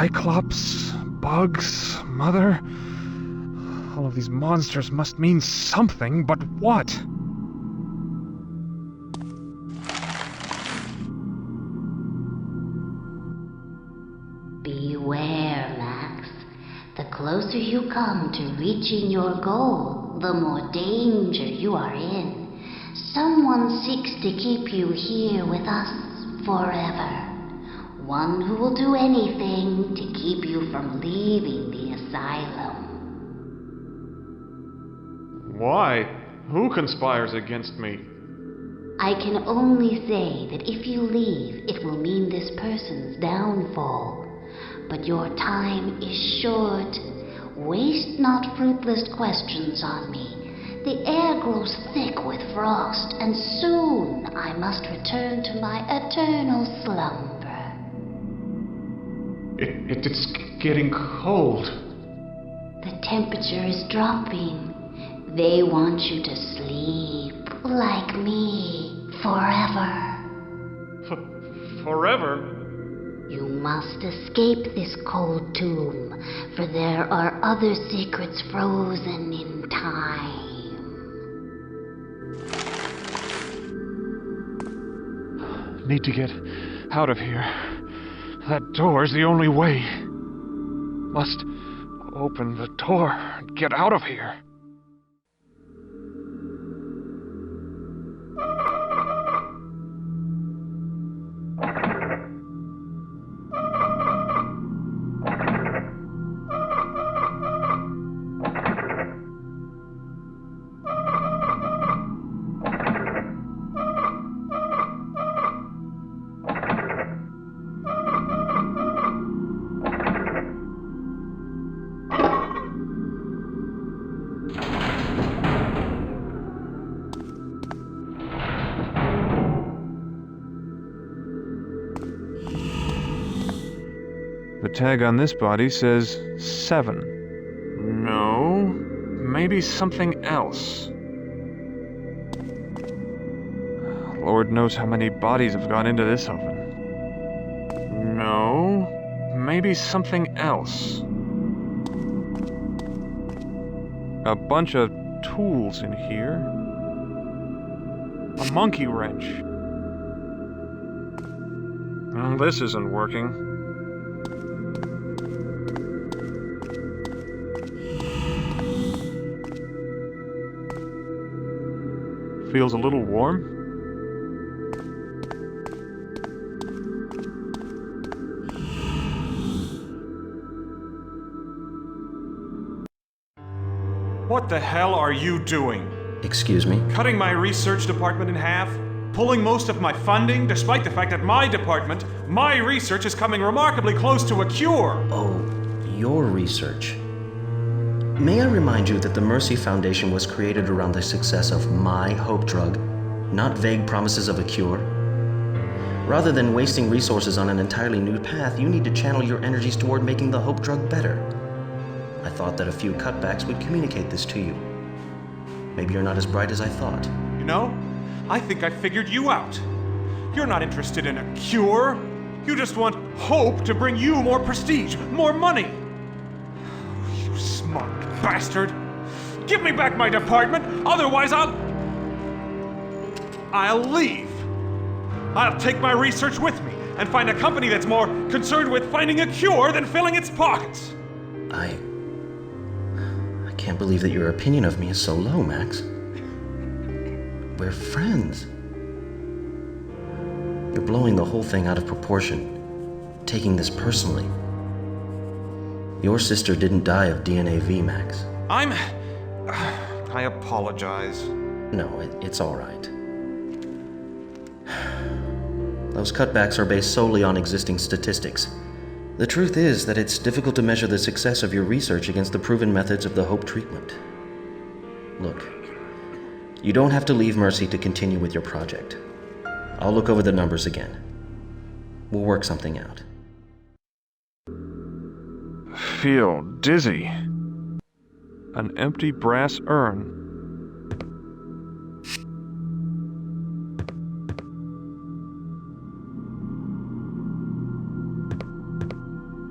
Cyclops, bugs, mother... All of these monsters must mean something, but what? Beware, Max. The closer you come to reaching your goal, the more danger you are in. Someone seeks to keep you here with us forever. One who will do anything to keep you from leaving the asylum. Why? Who conspires against me? I can only say that if you leave, it will mean this person's downfall. But your time is short. Waste not fruitless questions on me. The air grows thick with frost, and soon I must return to my eternal slumber. It's getting cold. The temperature is dropping. They want you to sleep, like me, forever. Forever? You must escape this cold tomb, for there are other secrets frozen in time. Need to get out of here. That door's the only way. Must open the door and get out of here. The tag on this body says 7. No, maybe something else. Lord knows how many bodies have gone into this oven. No, maybe something else. A bunch of tools in here. A monkey wrench. Well, this isn't working. Feels a little warm. What the hell are you doing? Excuse me? Cutting my research department in half? Pulling most of my funding, despite the fact that my department, my research is coming remarkably close to a cure? Oh, your research. May I remind you that the Mercy Foundation was created around the success of my hope drug, not vague promises of a cure? Rather than wasting resources on an entirely new path, you need to channel your energies toward making the hope drug better. I thought that a few cutbacks would communicate this to you. Maybe you're not as bright as I thought. You know, I think I figured you out. You're not interested in a cure. You just want hope to bring you more prestige, more money. You smart bastard. Give me back my department, otherwise I'll leave. I'll take my research with me and find a company that's more concerned with finding a cure than filling its pockets. I can't believe that your opinion of me is so low, Max. We're friends. You're blowing the whole thing out of proportion, taking this personally. Your sister didn't die of DNA V, Max. I apologize. No, it's all right. Those cutbacks are based solely on existing statistics. The truth is that it's difficult to measure the success of your research against the proven methods of the Hope treatment. Look, you don't have to leave Mercy to continue with your project. I'll look over the numbers again. We'll work something out. Feel dizzy. An empty brass urn.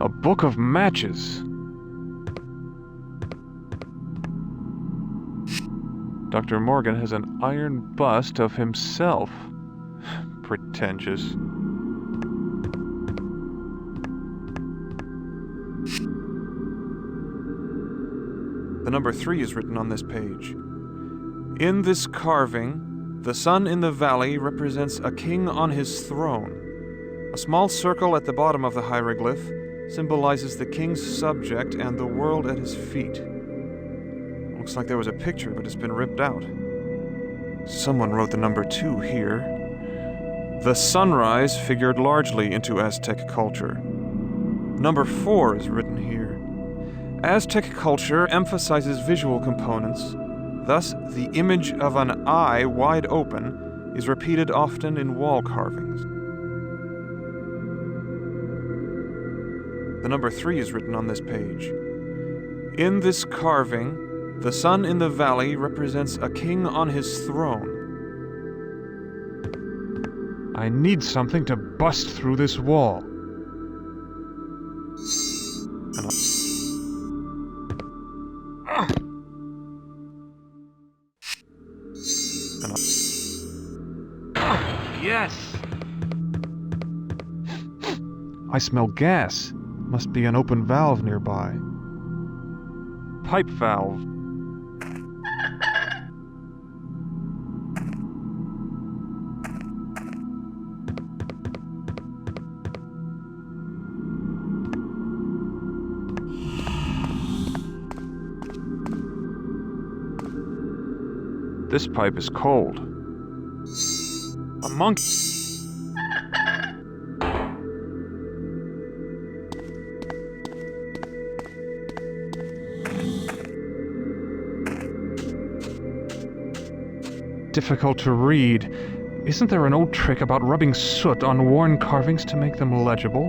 A book of matches. Dr. Morgan has an iron bust of himself. Pretentious. The number 3 is written on this page. In this carving, the sun in the valley represents a king on his throne. A small circle at the bottom of the hieroglyph symbolizes the king's subject and the world at his feet. Looks like there was a picture, but it's been ripped out. Someone wrote the number 2 here. The sunrise figured largely into Aztec culture. Number 4 is written here. Aztec culture emphasizes visual components. Thus, the image of an eye wide open is repeated often in wall carvings. The number 3 is written on this page. In this carving, the sun in the valley represents a king on his throne. I need something to bust through this wall. Yes! I smell gas. Must be an open valve nearby. Pipe valve. This pipe is cold. A monkey. Difficult to read. Isn't there an old trick about rubbing soot on worn carvings to make them legible?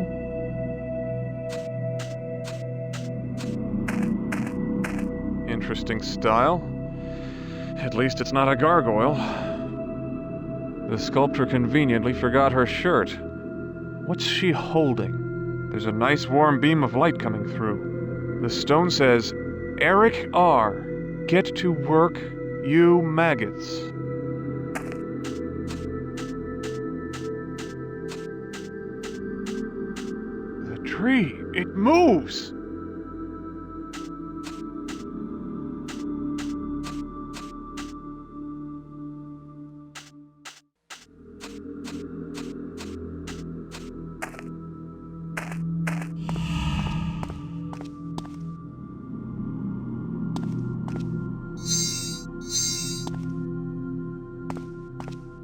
Interesting style. At least it's not a gargoyle. The sculptor conveniently forgot her shirt. What's she holding? There's a nice warm beam of light coming through. The stone says, Eric R. Get to work, you maggots. The tree, it moves!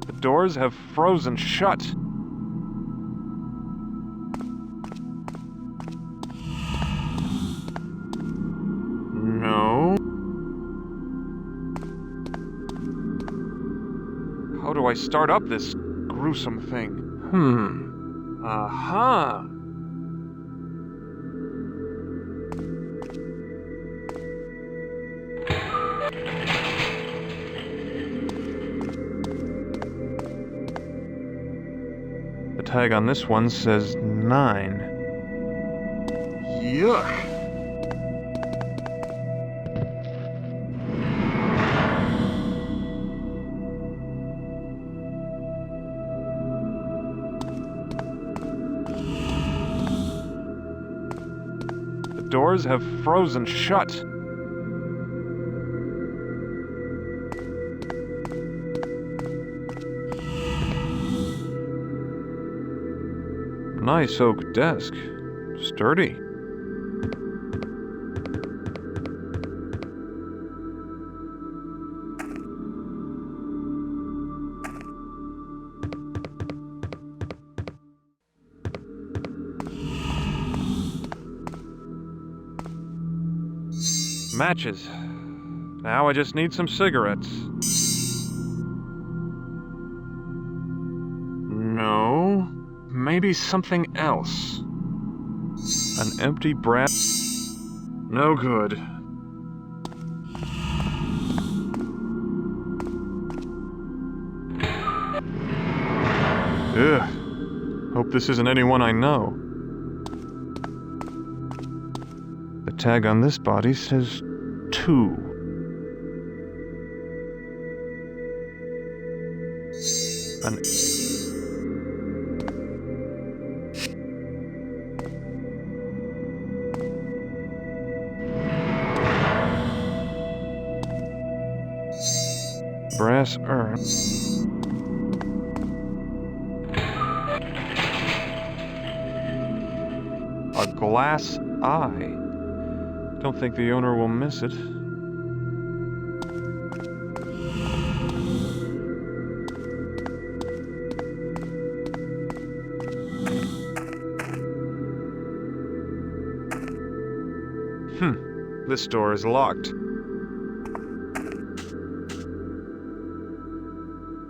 The doors have frozen shut. No. How do I start up this gruesome thing? Aha! The tag on this one says 9. Yuck! The doors have frozen shut. Nice oak desk. Sturdy. Matches. Now I just need some cigarettes. No. Maybe something else. An empty brass. No good. Ugh. Hope this isn't anyone I know. tag on this body says 2. An brass urn. A glass eye. Don't think the owner will miss it. This door is locked.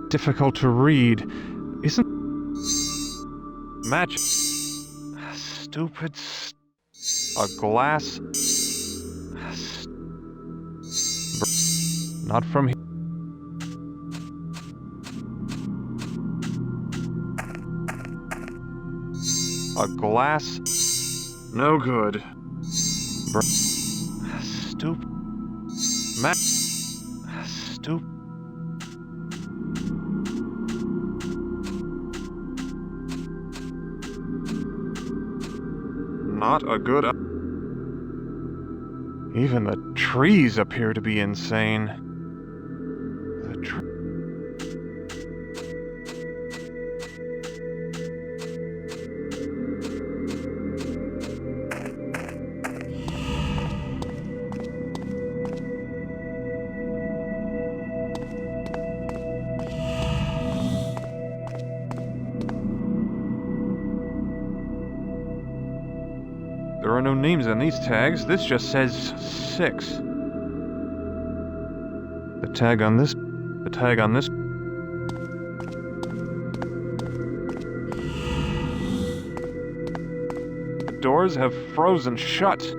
Difficult to read. Isn't... Magic. Stupid... A glass... Not from here. A glass... No good. Stupid... Stupid... Not a good... Even the trees appear to be insane. The There are no names on these tags. This just says 6. The tag on this... The tag on this... The doors have frozen shut.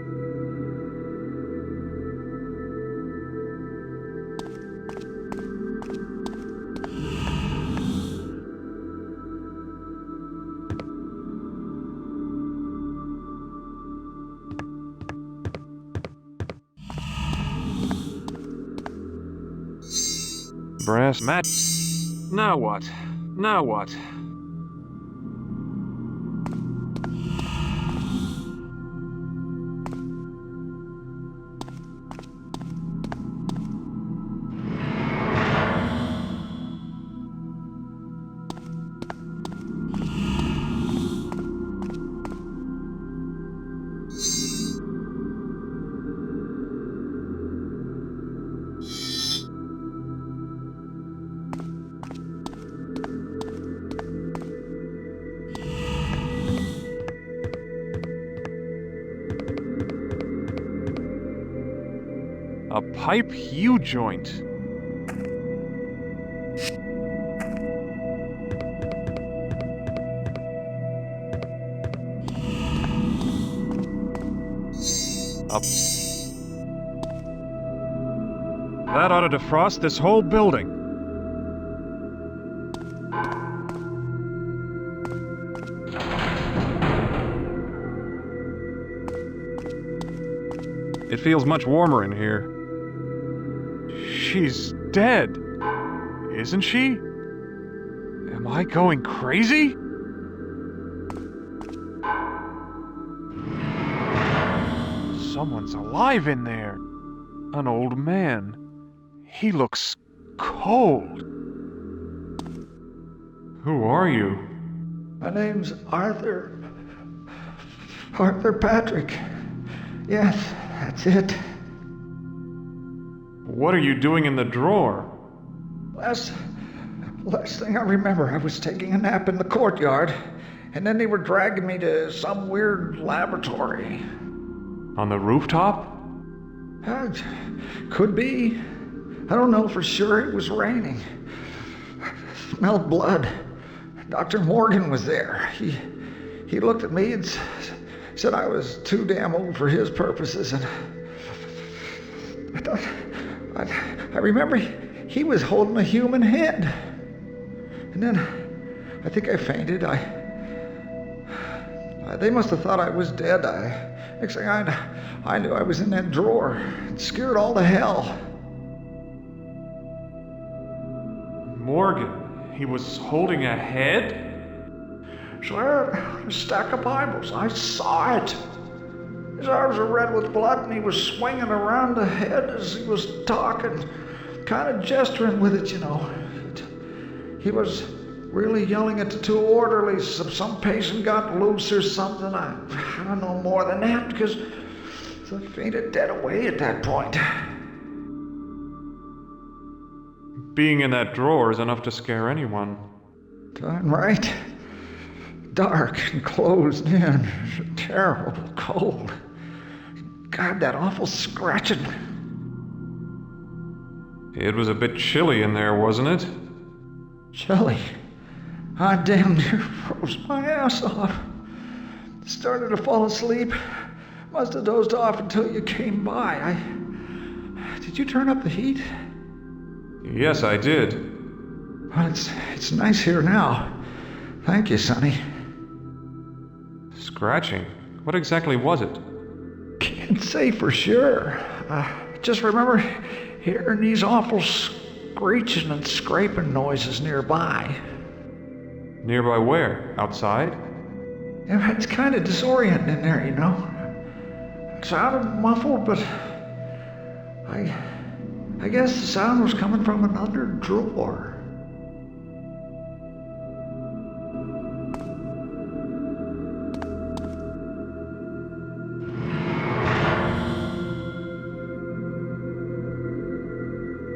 Brass mat. Now what? Now what? A pipe U-joint. That ought to defrost this whole building. It feels much warmer in here. She's dead, isn't she? Am I going crazy? Someone's alive in there. An old man. He looks cold. Who are you? My name's Arthur. Arthur Patrick. Yes, that's it. What are you doing in the drawer? Last thing I remember, I was taking a nap in the courtyard, and then they were dragging me to some weird laboratory. On the rooftop? Could be. I don't know for sure. It was raining. I smelled blood. Dr. Morgan was there. He looked at me and said I was too damn old for his purposes, and I remember he was holding a human head. And then I think I fainted. They must have thought I was dead. Next thing I I knew I was in that drawer. It scared all to hell. Morgan, he was holding a head? Swear, a stack of Bibles. I saw it. His arms were red with blood, and he was swinging around the head as he was talking, kind of gesturing with it, you know. He was really yelling at the two orderlies if some patient got loose or something. I don't know more than that, because I fainted dead away at that point. Being in that drawer is enough to scare anyone. Darn right. Dark and closed in. Terrible cold. God, that awful scratching. It was a bit chilly in there, wasn't it? Chilly. I damn near froze my ass off. Started to fall asleep. Must have dozed off until you came by. Did you turn up the heat? Yes, I did. Well, it's nice here now. Thank you, Sonny. Scratching? What exactly was it? Can't say for sure. Just remember hearing these awful screeching and scraping noises nearby. Nearby where? Outside? Yeah, it's kind of disorienting in there, you know. It sounded muffled, but I guess the sound was coming from another drawer.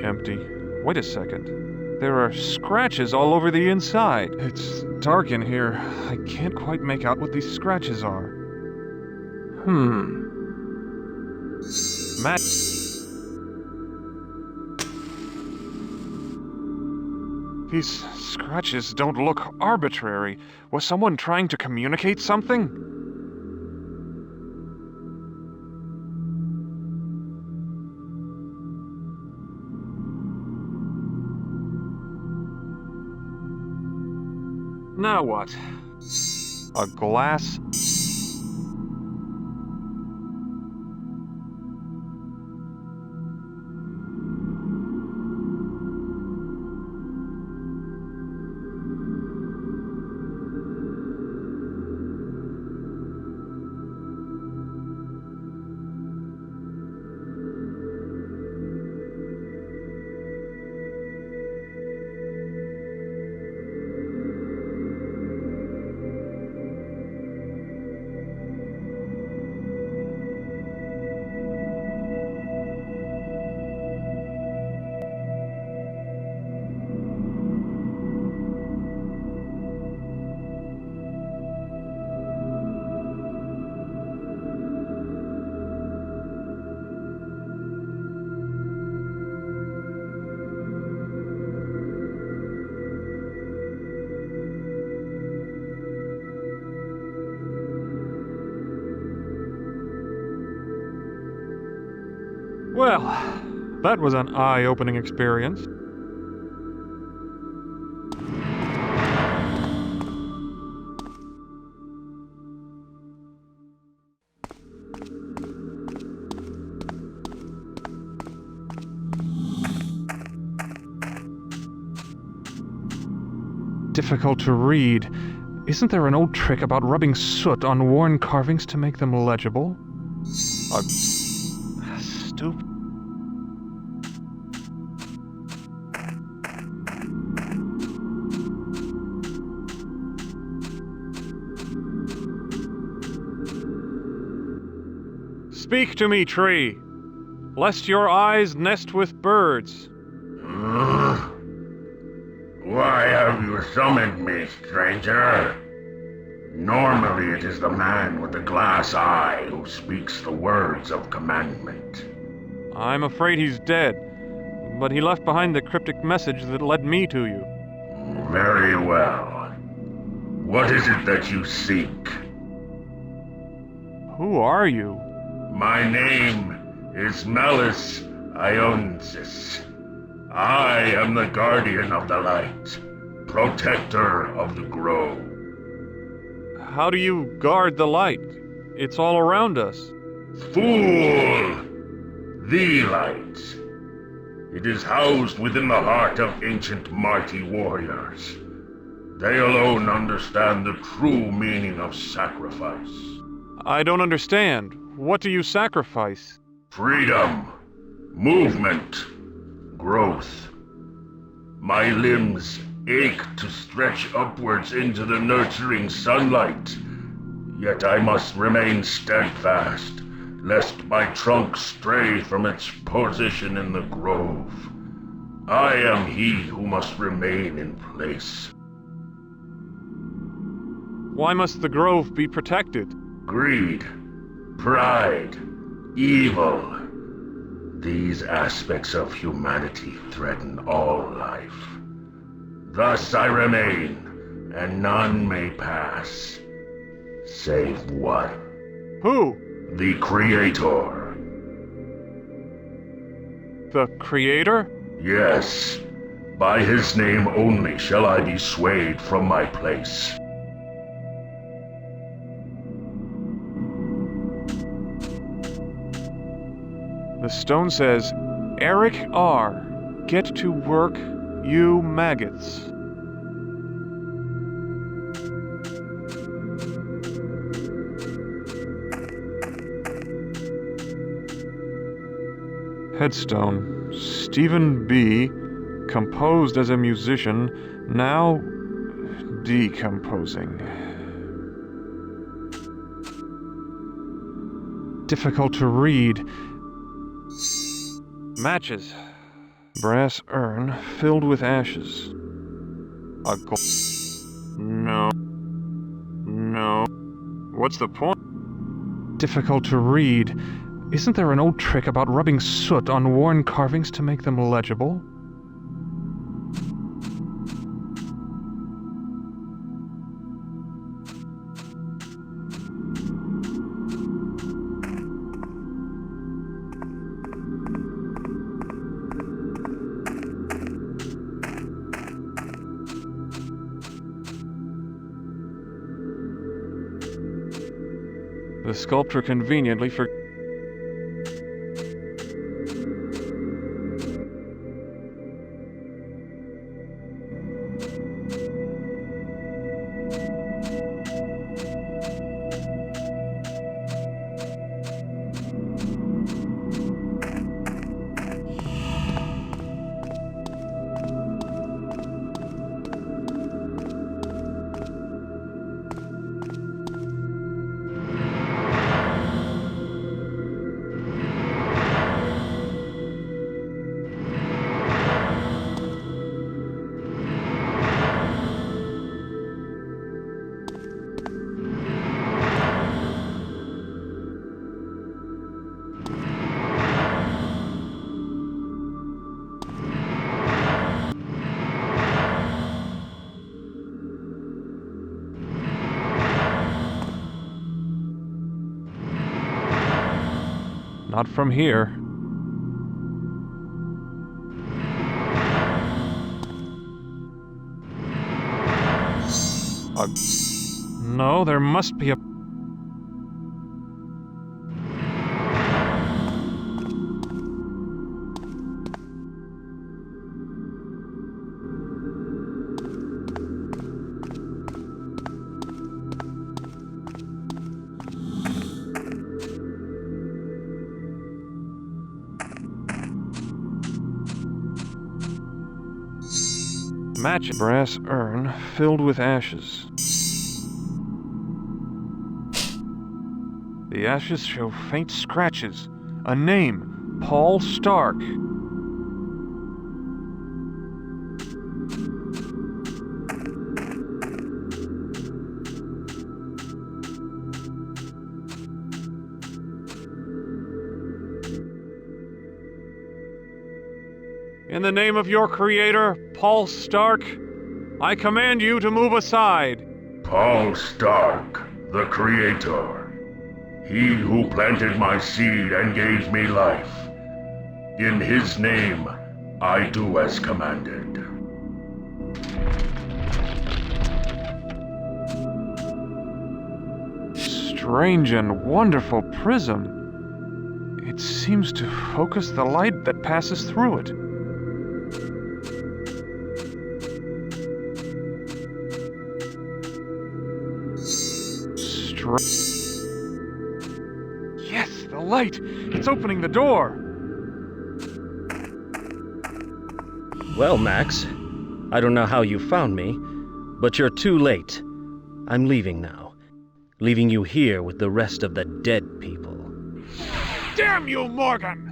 Empty. Wait a second. There are scratches all over the inside. It's dark in here. I can't quite make out what these scratches are. Matt. These scratches don't look arbitrary. Was someone trying to communicate something? Now what? A glass? Well, that was an eye-opening experience. Difficult to read. Isn't there an old trick about rubbing soot on worn carvings to make them legible? A stupid... Speak to me, tree, lest your eyes nest with birds. Why have you summoned me, stranger? Normally it is the man with the glass eye who speaks the words of commandment. I'm afraid he's dead, but he left behind the cryptic message that led me to you. Very well. What is it that you seek? Who are you? My name is Malus Ionsis. I am the guardian of the light, protector of the grove. How do you guard the light? It's all around us. Fool! The light. It is housed within the heart of ancient mighty warriors. They alone understand the true meaning of sacrifice. I don't understand. What do you sacrifice? Freedom, movement, growth. My limbs ache to stretch upwards into the nurturing sunlight, yet I must remain steadfast, lest my trunk stray from its position in the grove. I am he who must remain in place. Why must the grove be protected? Greed, pride, evil. These aspects of humanity threaten all life. Thus I remain, and none may pass. Save one. Who? The Creator. The Creator? Yes. By his name only shall I be swayed from my place. The stone says, Eric R. Get to work, you maggots. Headstone. Stephen B. Composed as a musician, now decomposing. Difficult to read. Matches. Brass urn filled with ashes. No. No. What's the point? Difficult to read. Isn't there an old trick about rubbing soot on worn carvings to make them legible? The sculptor conveniently Not from here. No, there must be a... match brass urn filled with ashes. The ashes show faint scratches. A name, Paul Stark. In the name of your creator, Paul Stark, I command you to move aside. Paul Stark, the Creator. He who planted my seed and gave me life. In his name, I do as commanded. Strange and wonderful prism. seems to focus the light that passes through it. Yes, the light! It's opening the door! Well, Max, I don't know how you found me, but you're too late. I'm leaving now. Leaving you here with the rest of the dead people. Damn you, Morgan!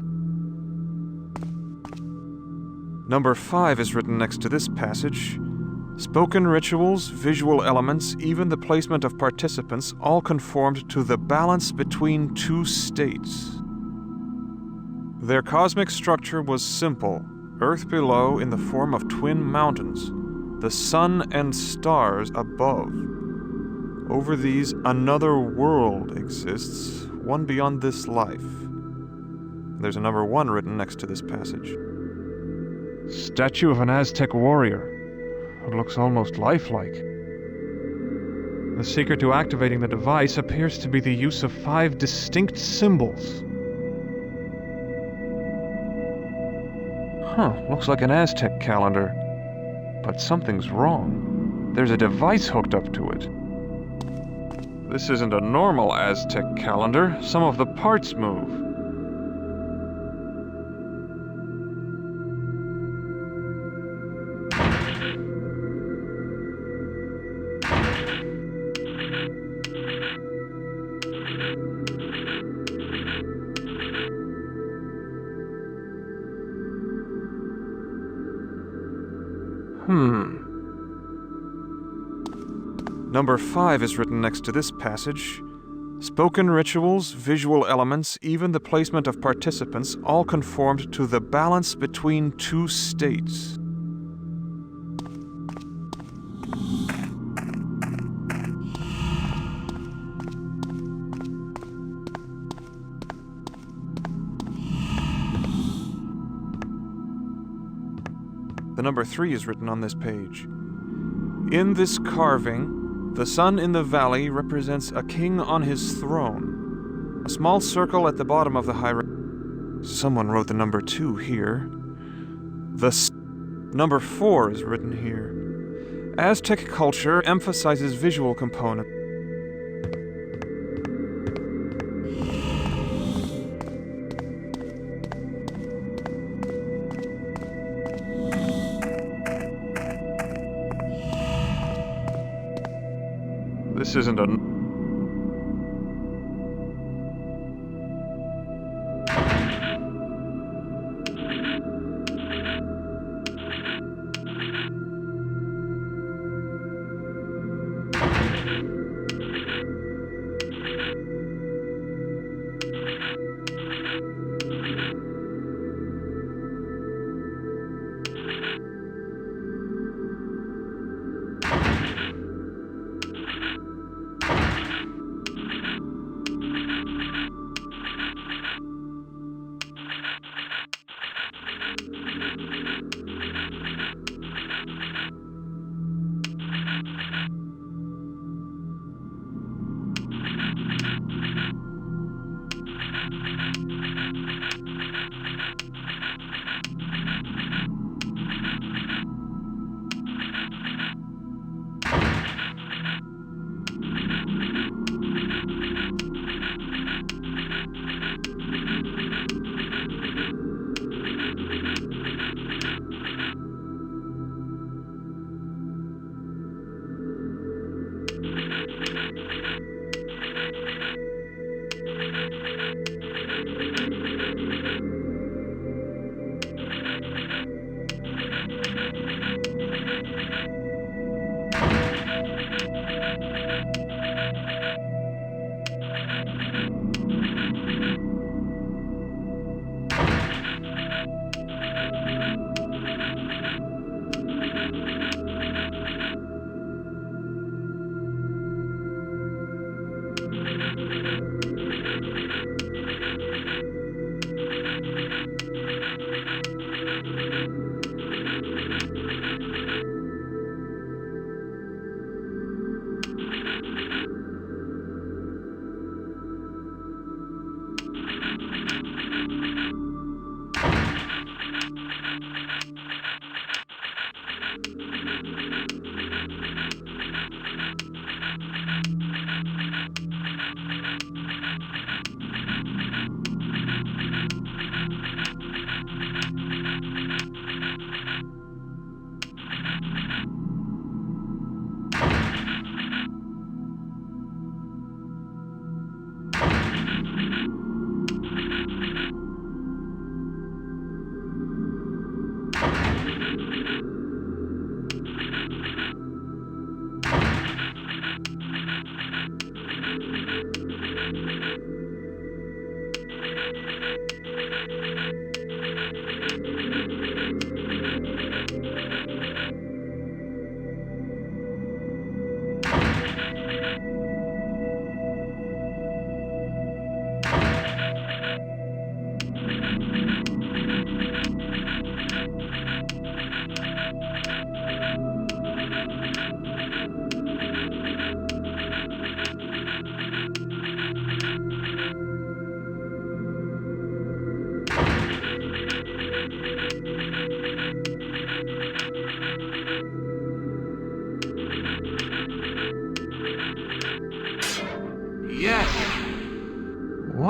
Number 5 is written next to this passage. Spoken rituals, visual elements, even the placement of participants all conformed to the balance between two states. Their cosmic structure was simple. Earth below in the form of twin mountains, the sun and stars above. Over these, another world exists, one beyond this life. There's a number 1 written next to this passage. Statue of an Aztec warrior. It looks almost lifelike. The secret to activating the device appears to be the use of 5 distinct symbols. Looks like an Aztec calendar. But something's wrong. There's a device hooked up to it. This isn't a normal Aztec calendar. Some of the parts move. Number 5 is written next to this passage. Spoken rituals, visual elements, even the placement of participants all conformed to the balance between two states. The number 3 is written on this page. In this carving, the sun in the valley represents a king on his throne. A small circle at the bottom of the hierarchy. Someone wrote the number 2 here. Number 4 is written here. Aztec culture emphasizes visual component. This isn't a...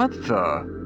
What the?